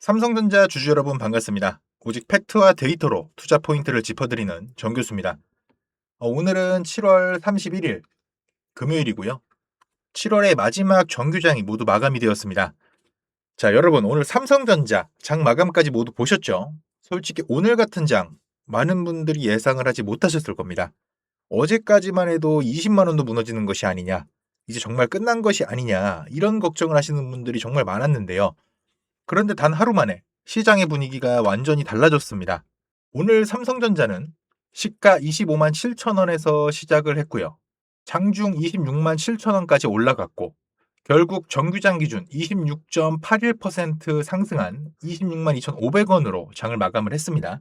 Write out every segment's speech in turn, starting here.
삼성전자 주주 여러분 반갑습니다. 오직 팩트와 데이터로 투자 포인트를 짚어드리는 정 교수입니다. 오늘은 7월 31일 금요일이고요. 7월의 마지막 정규장이 모두 마감이 되었습니다. 자, 여러분 오늘 삼성전자 장 마감까지 모두 보셨죠? 솔직히 오늘 같은 장 많은 분들이 예상을 하지 못하셨을 겁니다. 어제까지만 해도 20만 원도 무너지는 것이 아니냐, 이제 정말 끝난 것이 아니냐, 이런 걱정을 하시는 분들이 정말 많았는데요. 그런데 단 하루 만에 시장의 분위기가 완전히 달라졌습니다. 오늘 삼성전자는 시가 25만 7천 원에서 시작을 했고요. 장중 26만 7천 원까지 올라갔고 결국 정규장 기준 26.81% 상승한 26만 2,500원으로 장을 마감을 했습니다.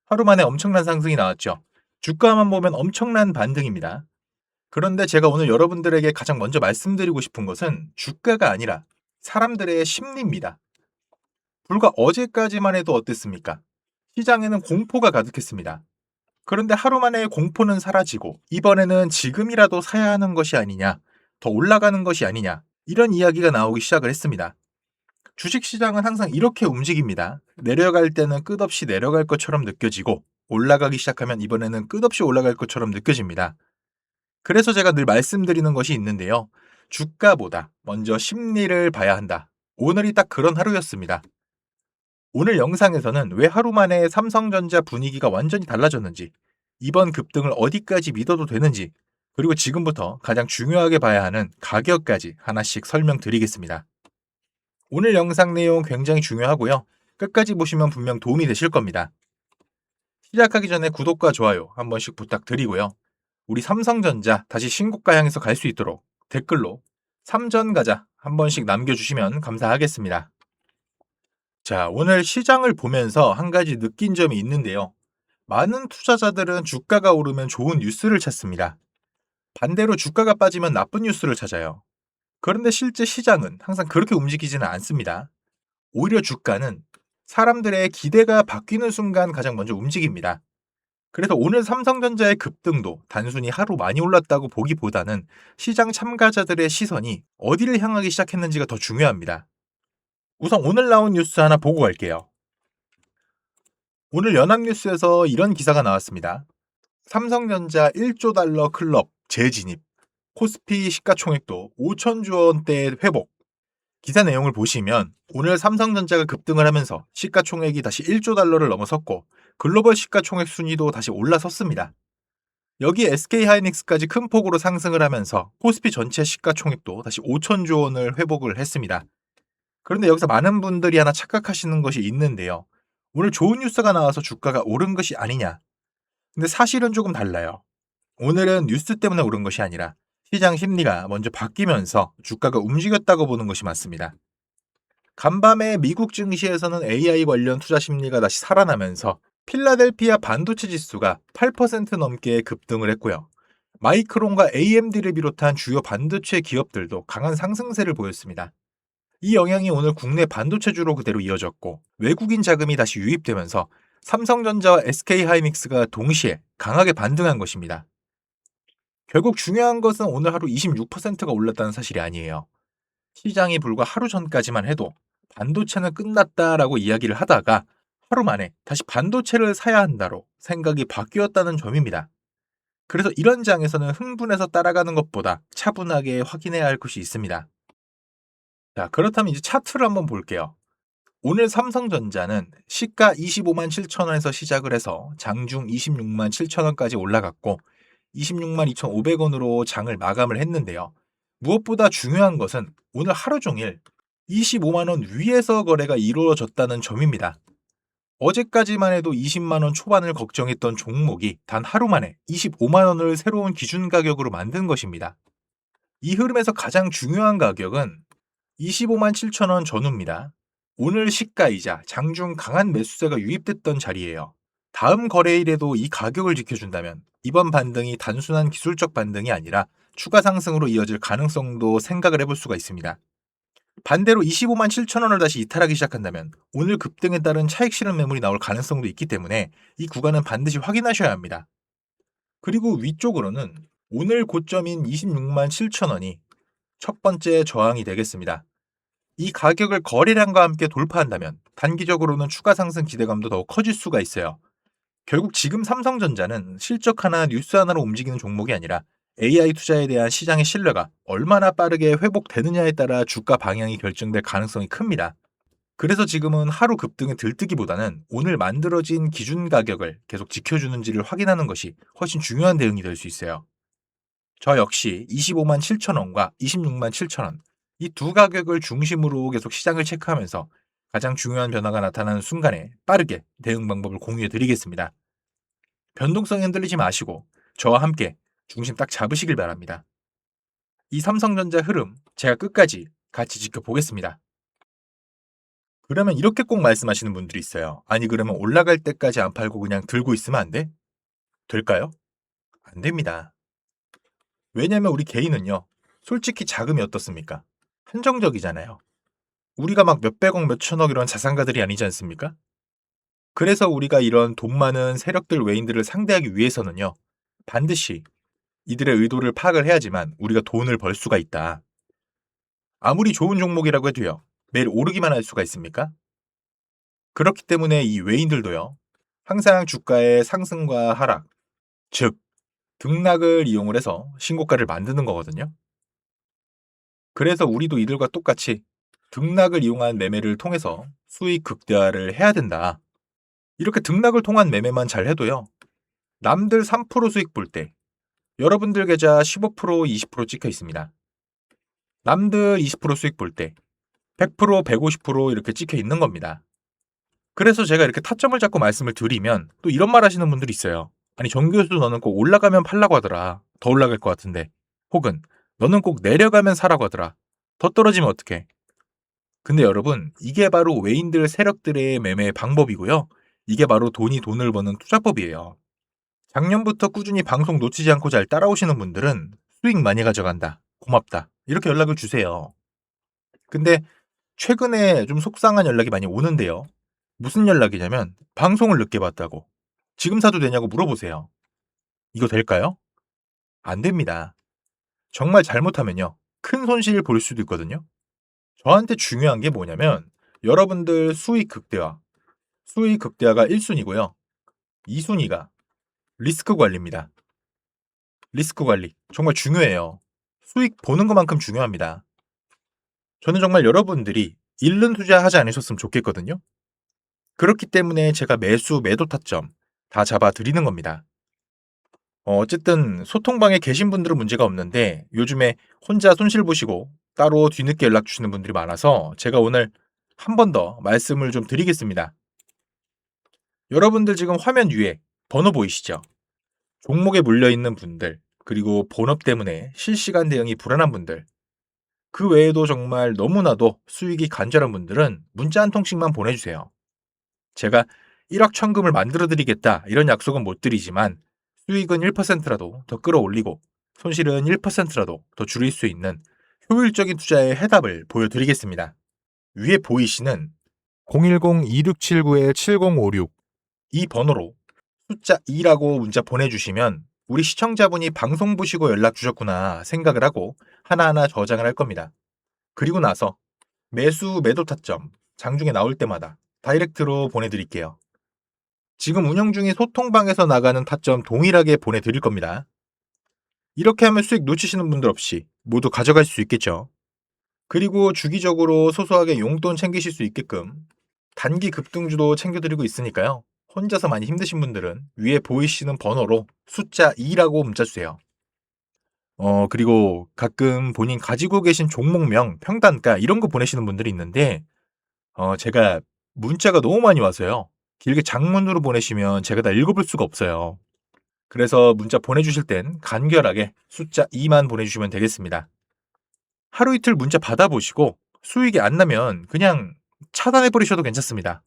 하루 만에 엄청난 상승이 나왔죠. 주가만 보면 엄청난 반등입니다. 그런데 제가 오늘 여러분들에게 가장 먼저 말씀드리고 싶은 것은 주가가 아니라 사람들의 심리입니다. 불과 어제까지만 해도 어땠습니까? 시장에는 공포가 가득했습니다. 그런데 하루 만에 공포는 사라지고 이번에는 지금이라도 사야 하는 것이 아니냐, 더 올라가는 것이 아니냐, 이런 이야기가 나오기 시작을 했습니다. 주식시장은 항상 이렇게 움직입니다. 내려갈 때는 끝없이 내려갈 것처럼 느껴지고 올라가기 시작하면 이번에는 끝없이 올라갈 것처럼 느껴집니다. 그래서 제가 늘 말씀드리는 것이 있는데요. 주가보다 먼저 심리를 봐야 한다. 오늘이 딱 그런 하루였습니다. 오늘 영상에서는 왜 하루 만에 삼성전자 분위기가 완전히 달라졌는지, 이번 급등을 어디까지 믿어도 되는지, 그리고 지금부터 가장 중요하게 봐야 하는 가격까지 하나씩 설명드리겠습니다. 오늘 영상 내용 굉장히 중요하고요. 끝까지 보시면 분명 도움이 되실 겁니다. 시작하기 전에 구독과 좋아요 한 번씩 부탁드리고요. 우리 삼성전자 다시 신고가 향해서 갈 수 있도록 댓글로 삼전 가자 한 번씩 남겨주시면 감사하겠습니다. 자, 오늘 시장을 보면서 한 가지 느낀 점이 있는데요. 많은 투자자들은 주가가 오르면 좋은 뉴스를 찾습니다. 반대로 주가가 빠지면 나쁜 뉴스를 찾아요. 그런데 실제 시장은 항상 그렇게 움직이지는 않습니다. 오히려 주가는 사람들의 기대가 바뀌는 순간 가장 먼저 움직입니다. 그래서 오늘 삼성전자의 급등도 단순히 하루 많이 올랐다고 보기보다는 시장 참가자들의 시선이 어디를 향하기 시작했는지가 더 중요합니다. 우선 오늘 나온 뉴스 하나 보고 갈게요. 오늘 연합뉴스에서 이런 기사가 나왔습니다. 삼성전자 1조 달러 클럽 재진입, 코스피 시가총액도 5천조 원대 회복. 기사 내용을 보시면 오늘 삼성전자가 급등을 하면서 시가총액이 다시 1조 달러를 넘어섰고 글로벌 시가총액 순위도 다시 올라섰습니다. 여기에 SK하이닉스까지 큰 폭으로 상승을 하면서 코스피 전체 시가총액도 다시 5천조 원을 회복을 했습니다. 그런데 여기서 많은 분들이 하나 착각하시는 것이 있는데요. 오늘 좋은 뉴스가 나와서 주가가 오른 것이 아니냐. 근데 사실은 조금 달라요. 오늘은 뉴스 때문에 오른 것이 아니라 시장 심리가 먼저 바뀌면서 주가가 움직였다고 보는 것이 맞습니다. 간밤에 미국 증시에서는 AI 관련 투자 심리가 다시 살아나면서 필라델피아 반도체 지수가 8% 넘게 급등을 했고요. 마이크론과 AMD를 비롯한 주요 반도체 기업들도 강한 상승세를 보였습니다. 이 영향이 오늘 국내 반도체주로 그대로 이어졌고 외국인 자금이 다시 유입되면서 삼성전자와 SK하이닉스가 동시에 강하게 반등한 것입니다. 결국 중요한 것은 오늘 하루 26%가 올랐다는 사실이 아니에요. 시장이 불과 하루 전까지만 해도 반도체는 끝났다라고 이야기를 하다가 하루 만에 다시 반도체를 사야 한다로 생각이 바뀌었다는 점입니다. 그래서 이런 장에서는 흥분해서 따라가는 것보다 차분하게 확인해야 할 것이 있습니다. 자, 그렇다면 이제 차트를 한번 볼게요. 오늘 삼성전자는 시가 25만 7천 원에서 시작을 해서 장중 26만 7천 원까지 올라갔고 26만 2,500원으로 장을 마감을 했는데요. 무엇보다 중요한 것은 오늘 하루 종일 25만 원 위에서 거래가 이루어졌다는 점입니다. 어제까지만 해도 20만 원 초반을 걱정했던 종목이 단 하루 만에 25만 원을 새로운 기준 가격으로 만든 것입니다. 이 흐름에서 가장 중요한 가격은 25만 7천 원 전후입니다. 오늘 시가이자 장중 강한 매수세가 유입됐던 자리예요. 다음 거래일에도 이 가격을 지켜준다면 이번 반등이 단순한 기술적 반등이 아니라 추가 상승으로 이어질 가능성도 생각을 해볼 수가 있습니다. 반대로 25만 7천 원을 다시 이탈하기 시작한다면 오늘 급등에 따른 차익 실현 매물이 나올 가능성도 있기 때문에 이 구간은 반드시 확인하셔야 합니다. 그리고 위쪽으로는 오늘 고점인 26만 7천 원이 첫 번째 저항이 되겠습니다. 이 가격을 거래량과 함께 돌파한다면 단기적으로는 추가 상승 기대감도 더 커질 수가 있어요. 결국 지금 삼성전자는 실적 하나, 뉴스 하나로 움직이는 종목이 아니라 AI 투자에 대한 시장의 신뢰가 얼마나 빠르게 회복되느냐에 따라 주가 방향이 결정될 가능성이 큽니다. 그래서 지금은 하루 급등에 들뜨기보다는 오늘 만들어진 기준 가격을 계속 지켜주는지를 확인하는 것이 훨씬 중요한 대응이 될 수 있어요. 저 역시 25만 7천 원과 26만 7천 원, 이 두 가격을 중심으로 계속 시장을 체크하면서 가장 중요한 변화가 나타나는 순간에 빠르게 대응 방법을 공유해 드리겠습니다. 변동성에 흔들리지 마시고 저와 함께 중심 딱 잡으시길 바랍니다. 이 삼성전자 흐름 제가 끝까지 같이 지켜보겠습니다. 그러면 이렇게 꼭 말씀하시는 분들이 있어요. 아니 그러면 올라갈 때까지 안 팔고 그냥 들고 있으면 안 돼? 될까요? 안 됩니다. 왜냐면 우리 개인은요. 솔직히 자금이 어떻습니까? 한정적이잖아요. 우리가 막 몇백억 몇천억 이런 자산가들이 아니지 않습니까? 그래서 우리가 이런 돈 많은 세력들 외인들을 상대하기 위해서는요. 반드시 이들의 의도를 파악을 해야지만 우리가 돈을 벌 수가 있다. 아무리 좋은 종목이라고 해도요. 매일 오르기만 할 수가 있습니까? 그렇기 때문에 이 외인들도요. 항상 주가의 상승과 하락, 즉 등락을 이용을 해서 신고가를 만드는 거거든요. 그래서 우리도 이들과 똑같이 등락을 이용한 매매를 통해서 수익 극대화를 해야 된다. 이렇게 등락을 통한 매매만 잘 해도요. 남들 3% 수익 볼 때 여러분들 계좌 15%, 20% 찍혀 있습니다. 남들 20% 수익 볼 때 100%, 150% 이렇게 찍혀 있는 겁니다. 그래서 제가 이렇게 타점을 잡고 말씀을 드리면 또 이런 말 하시는 분들이 있어요. 아니 정 교수 너는 꼭 올라가면 팔라고 하더라. 더 올라갈 것 같은데. 혹은 너는 꼭 내려가면 사라고 하더라. 더 떨어지면 어떡해. 근데 여러분 이게 바로 외인들 세력들의 매매 방법이고요. 이게 바로 돈이 돈을 버는 투자법이에요. 작년부터 꾸준히 방송 놓치지 않고 잘 따라오시는 분들은 수익 많이 가져간다. 고맙다. 이렇게 연락을 주세요. 근데 최근에 좀 속상한 연락이 많이 오는데요. 무슨 연락이냐면 방송을 늦게 봤다고. 지금 사도 되냐고 물어보세요. 이거 될까요? 안 됩니다. 정말 잘못하면요. 큰 손실을 볼 수도 있거든요. 저한테 중요한 게 뭐냐면 여러분들 수익 극대화가 1순위고요. 2순위가 리스크 관리입니다. 리스크 관리. 정말 중요해요. 수익 보는 것만큼 중요합니다. 저는 정말 여러분들이 잃는 투자하지 않으셨으면 좋겠거든요. 그렇기 때문에 제가 매수, 매도 타점 다 잡아 드리는 겁니다. 어쨌든 소통방에 계신 분들은 문제가 없는데 요즘에 혼자 손실 보시고 따로 뒤늦게 연락 주시는 분들이 많아서 제가 오늘 한 번 더 말씀을 좀 드리겠습니다. 여러분들 지금 화면 위에 번호 보이시죠? 종목에 물려있는 분들, 그리고 본업 때문에 실시간 대응이 불안한 분들, 그 외에도 정말 너무나도 수익이 간절한 분들은 문자 한 통씩만 보내주세요. 제가 1억 천금을 만들어 드리겠다 이런 약속은 못 드리지만 수익은 1%라도 더 끌어올리고 손실은 1%라도 더 줄일 수 있는 효율적인 투자의 해답을 보여드리겠습니다. 위에 보이시는 010-2679-7056 이 번호로 숫자 2라고 문자 보내주시면 우리 시청자분이 방송 보시고 연락 주셨구나 생각을 하고 하나하나 저장을 할 겁니다. 그리고 나서 매수 매도 타점 장중에 나올 때마다 다이렉트로 보내드릴게요. 지금 운영 중인 소통방에서 나가는 타점 동일하게 보내드릴 겁니다. 이렇게 하면 수익 놓치시는 분들 없이 모두 가져갈 수 있겠죠. 그리고 주기적으로 소소하게 용돈 챙기실 수 있게끔 단기 급등주도 챙겨드리고 있으니까요. 혼자서 많이 힘드신 분들은 위에 보이시는 번호로 숫자 2라고 문자 주세요. 그리고 가끔 본인 가지고 계신 종목명, 평단가 이런 거 보내시는 분들이 있는데 제가 문자가 너무 많이 와서요. 길게 장문으로 보내시면 제가 다 읽어볼 수가 없어요. 그래서 문자 보내주실 땐 간결하게 숫자 2만 보내주시면 되겠습니다. 하루 이틀 문자 받아보시고 수익이 안 나면 그냥 차단해버리셔도 괜찮습니다.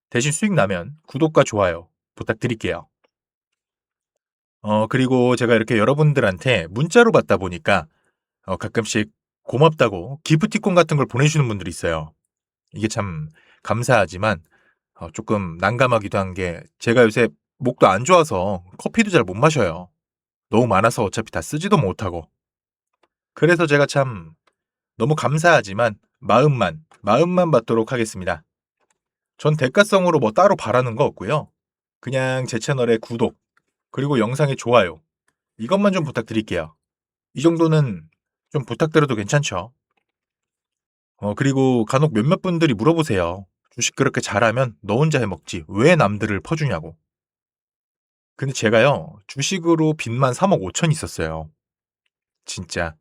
대신 수익 나면 구독과 좋아요 부탁드릴게요. 그리고 제가 이렇게 여러분들한테 문자로 받다 보니까 가끔씩 고맙다고 기프티콘 같은 걸 보내주시는 분들이 있어요. 이게 참 감사하지만 조금 난감하기도 한 게 제가 요새 목도 안 좋아서 커피도 잘 못 마셔요. 너무 많아서 어차피 다 쓰지도 못하고. 그래서 제가 참 너무 감사하지만 마음만 받도록 하겠습니다. 전 대가성으로 뭐 따로 바라는 거 없고요. 그냥 제 채널에 구독, 그리고 영상에 좋아요. 이것만 좀 부탁드릴게요. 이 정도는 좀 부탁드려도 괜찮죠? 그리고 간혹 몇몇 분들이 물어보세요. 주식 그렇게 잘하면 너 혼자 해 먹지. 왜 남들을 퍼주냐고. 근데 제가요, 주식으로 빚만 3억 5천 있었어요. 진짜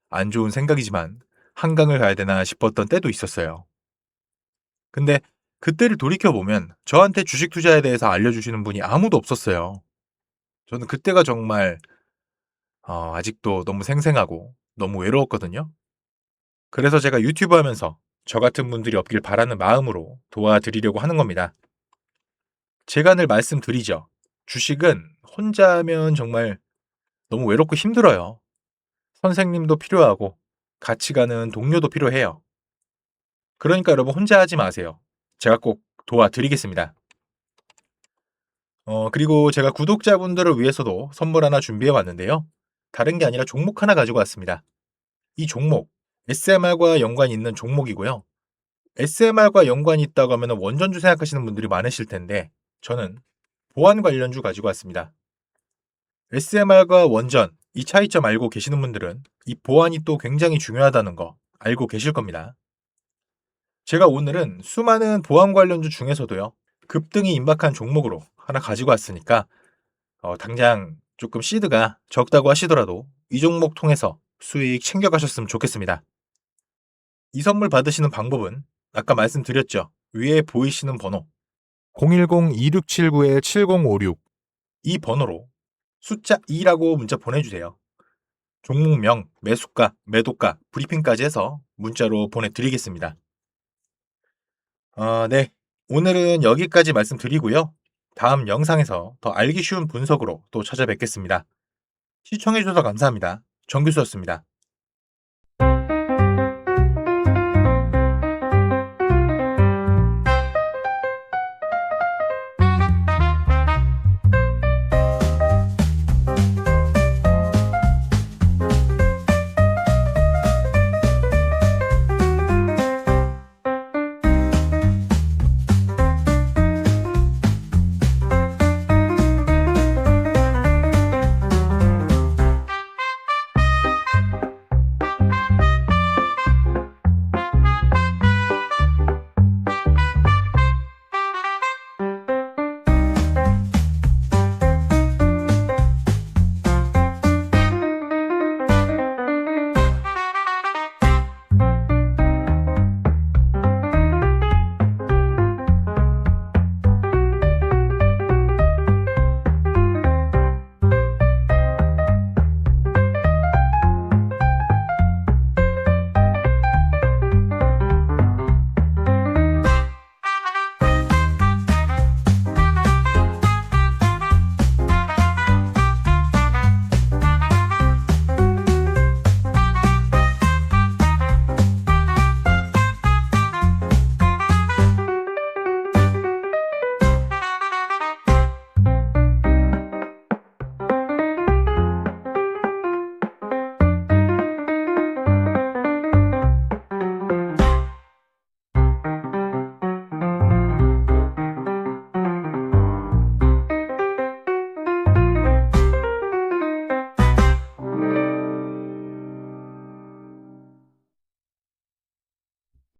안 좋은 생각이지만 한강을 가야 되나 싶었던 때도 있었어요. 근데 그때를 돌이켜보면 저한테 주식 투자에 대해서 알려주시는 분이 아무도 없었어요. 저는 그때가 정말 아직도 너무 생생하고 너무 외로웠거든요. 그래서 제가 유튜브 하면서 저 같은 분들이 없길 바라는 마음으로 도와드리려고 하는 겁니다. 제가 늘 말씀드리죠. 주식은 혼자 하면 정말 너무 외롭고 힘들어요. 선생님도 필요하고 같이 가는 동료도 필요해요. 그러니까 여러분 혼자 하지 마세요. 제가 꼭 도와드리겠습니다. 그리고 제가 구독자분들을 위해서도 선물 하나 준비해 왔는데요. 다른 게 아니라 종목 하나 가지고 왔습니다. 이 종목, SMR과 연관이 있는 종목이고요. SMR과 연관이 있다고 하면 원전주 생각하시는 분들이 많으실 텐데, 저는 보안 관련주 가지고 왔습니다. SMR과 원전, 이 차이점 알고 계시는 분들은 이 보안이 또 굉장히 중요하다는 거 알고 계실 겁니다. 제가 오늘은 수많은 보안 관련주 중에서도요, 급등이 임박한 종목으로 하나 가지고 왔으니까, 당장 조금 시드가 적다고 하시더라도 이 종목 통해서 수익 챙겨가셨으면 좋겠습니다. 이 선물 받으시는 방법은 아까 말씀드렸죠. 위에 보이시는 번호 010-2679-7056 이 번호로 숫자 2라고 문자 보내주세요. 종목명, 매수가, 매도가, 브리핑까지 해서 문자로 보내드리겠습니다. 네. 오늘은 여기까지 말씀드리고요. 다음 영상에서 더 알기 쉬운 분석으로 또 찾아뵙겠습니다. 시청해주셔서 감사합니다. 정교수였습니다.